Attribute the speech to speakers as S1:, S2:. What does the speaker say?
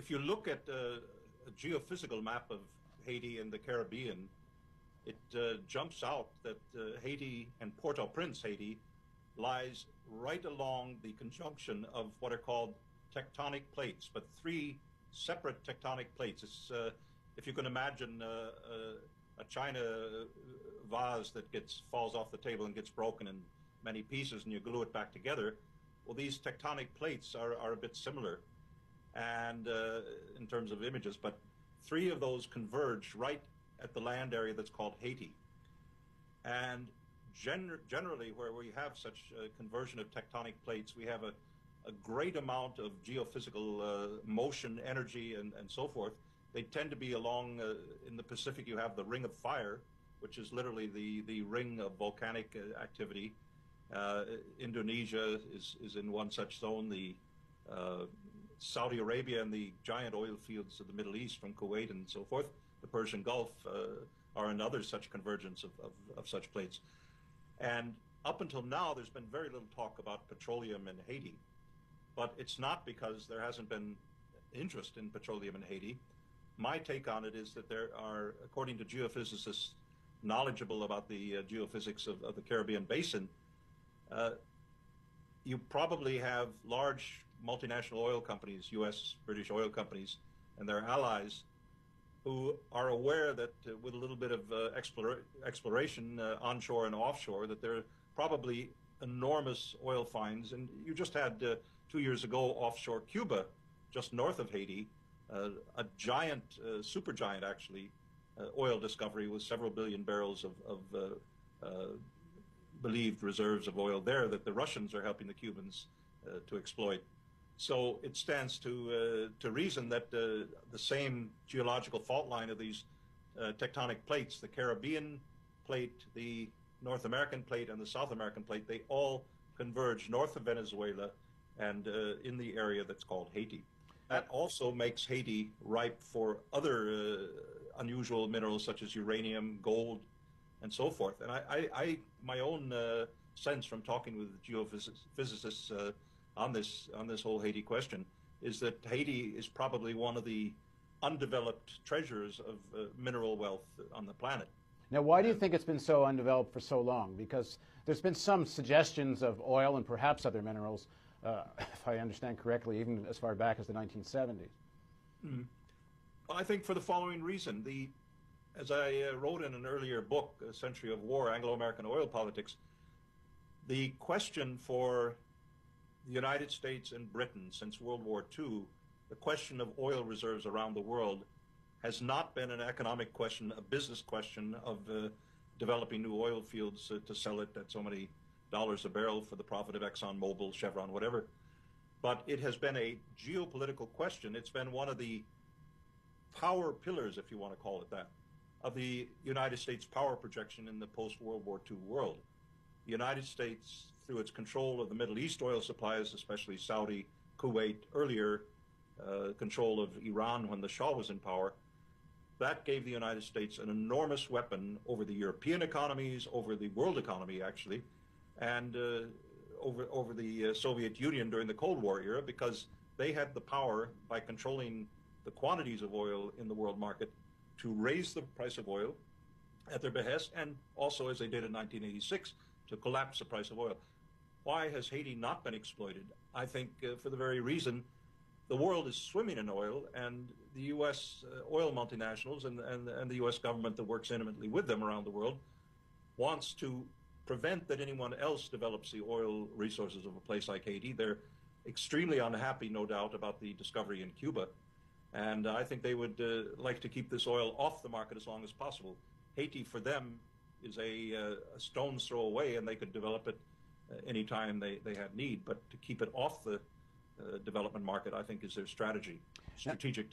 S1: if you look at a geophysical map of Haiti and the Caribbean, it jumps out that Haiti and Port-au-Prince, Haiti, lies right along the conjunction of what are called tectonic plates, but three separate tectonic plates. It's, if you can imagine a china vase that falls off the table and gets broken in many pieces and you glue it back together, well, these tectonic plates are a bit similar and in terms of images, but three of those converge right at the land area that's called Haiti. And generally where we have such conversion of tectonic plates, we have a great amount of geophysical motion, energy, and so forth. They tend to be along, in the Pacific you have the Ring of Fire, which is literally the ring of volcanic activity. Indonesia is in one such zone. The Saudi Arabia and the giant oil fields of the Middle East from Kuwait and so forth, the Persian Gulf, are another such convergence of such plates. And up until now, there's been very little talk about petroleum in Haiti. But it's not because there hasn't been interest in petroleum in Haiti. My take on it is that there are, according to geophysicists knowledgeable about the geophysics of the Caribbean basin, you probably have large multinational oil companies, U.S., British oil companies, and their allies, who are aware that with a little bit of exploration onshore and offshore, that there are probably enormous oil finds. And you just had 2 years ago offshore Cuba, just north of Haiti, a giant, supergiant actually, oil discovery with several billion barrels of believed reserves of oil there that the Russians are helping the Cubans to exploit. So it stands to reason that the same geological fault line of these tectonic plates, the Caribbean plate, the North American plate, and the South American plate, they all converge north of Venezuela and in the area that's called Haiti. That also makes Haiti ripe for other unusual minerals such as uranium, gold, and so forth. And I my own sense from talking with geophysicists on this whole Haiti question is that Haiti is probably one of the undeveloped treasures of mineral wealth on the planet.
S2: Now, why do you think it's been so undeveloped for so long? Because there's been some suggestions of oil and perhaps other minerals, if I understand correctly, even as far back as the 1970s.
S1: Mm-hmm. Well, I think for the following reason. As I wrote in an earlier book, A Century of War, Anglo-American Oil Politics, the question for the United States and Britain since World War II, the question of oil reserves around the world has not been an economic question, a business question of developing new oil fields to sell it at so many dollars a barrel for the profit of Exxon Mobil, Chevron, whatever. But it has been a geopolitical question. It's been one of the power pillars, if you want to call it that, of the United States power projection in the post-World War II world. The United States, through its control of the Middle East oil supplies, especially Saudi, Kuwait, earlier control of Iran when the Shah was in power, that gave the United States an enormous weapon over the European economies, over the world economy actually, and over the Soviet Union during the Cold War era, because they had the power, by controlling the quantities of oil in the world market, to raise the price of oil at their behest, and also, as they did in 1986, to collapse the price of oil. Why has Haiti not been exploited? I think for the very reason the world is swimming in oil, and the U.S. Oil multinationals and the U.S. government that works intimately with them around the world wants to prevent that anyone else develops the oil resources of a place like Haiti. They're extremely unhappy, no doubt, about the discovery in Cuba. And I think they would like to keep this oil off the market as long as possible. Haiti, for them, is a stone's throw away, and they could develop it anytime they had need. But to keep it off the development market, I think, is their strategy, strategic.